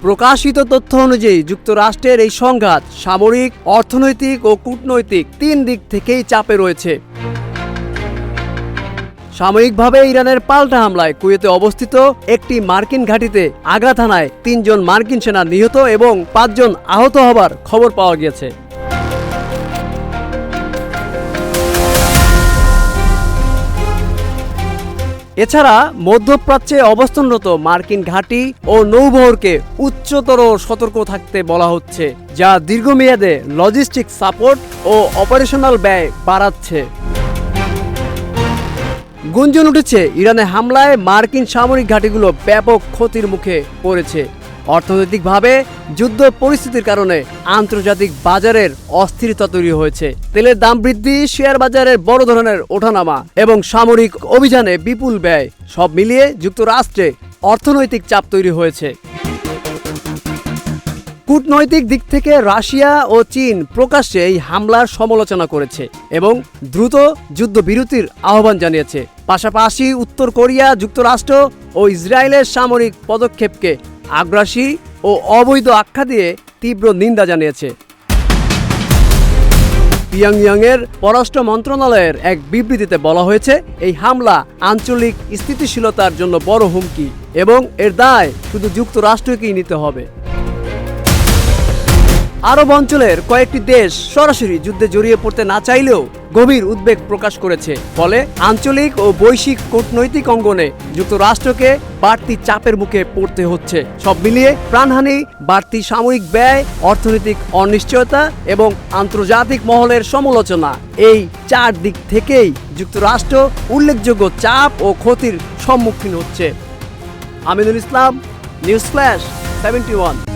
প্রকাশিত তথ্য অনুযায়ী যুক্তরাষ্ট্রের এই সংঘাত সামরিক, অর্থনৈতিক ও কূটনৈতিক তিন দিক থেকেই চাপে রয়েছে। সাময়িকভাবে ইরানের পাল্টা হামলায় কুয়েতে অবস্থিত একটি মার্কিন ঘাঁটিতে আঘাত হানায় ৩ জন মার্কিন সেনা নিহত এবং ৫ জন আহত হবার খবর পাওয়া গিয়েছে। এছাড়া মধ্যপ্রাচ্যে অবস্থানরত মার্কিন ঘাঁটি ও নৌবহরকে উচ্চতর সতর্ক থাকতে বলা হচ্ছে, যা দীর্ঘমেয়াদে লজিস্টিক সাপোর্ট ও অপারেশনাল ব্যয় বাড়াচ্ছে। গুঞ্জন উঠেছে ইরানে হামলায় মার্কিন সামরিক ঘাঁটিগুলো ব্যাপক ক্ষতির মুখে পড়েছে। অর্থনৈতিকভাবে যুদ্ধ পরিস্থিতির কারণে আন্তর্জাতিক বাজারের অস্থিরতা তৈরি হয়েছে। তেলের দাম বৃদ্ধি, শেয়ার বাজারের বড় ধরনের ওঠানামা এবং সামরিক অভিযানে বিপুল ব্যয়, সব মিলিয়ে যুক্তরাষ্ট্রে অর্থনৈতিক চাপ তৈরি হয়েছে। কূটনৈতিক দিক থেকে রাশিয়া ও চীন প্রকাশ্যে এই হামলার সমালোচনা করেছে এবং দ্রুত যুদ্ধবিরতির আহ্বান জানিয়েছে। পাশাপাশি উত্তর কোরিয়া, যুক্তরাষ্ট্র ও ইসরায়েলের সামরিক পদক্ষেপকে আগ্রাসী ও অবৈধ আখ্যা দিয়ে তীব্র নিন্দা জানিয়েছে। পিয়ংইয়ংয়ের পররাষ্ট্র মন্ত্রণালয়ের এক বিবৃতিতে বলা হয়েছে, এই হামলা আঞ্চলিক স্থিতিশীলতার জন্য বড় হুমকি এবং এর দায় শুধু যুক্তরাষ্ট্রকেই নিতে হবে। আরব অঞ্চলের কয়েকটি দেশ সরাসরি যুদ্ধে জড়িয়ে পড়তে না চাইলেও গভীর উদ্বেগ প্রকাশ করেছে। ফলে আঞ্চলিক ও বৈশ্বিক কূটনৈতিক অঙ্গনে যুক্তরাষ্ট্রকে বাড়তি চাপের মুখে পড়তে হচ্ছে। সব মিলিয়ে প্রাণহানি, বাড়তি সামরিক ব্যয়, অর্থনৈতিক অনিশ্চয়তা এবং আন্তর্জাতিক মহলের সমালোচনা, এই চার দিক থেকেই যুক্তরাষ্ট্র উল্লেখযোগ্য চাপ ও ক্ষতির সম্মুখীন হচ্ছে। Aminul Islam, news flash 71।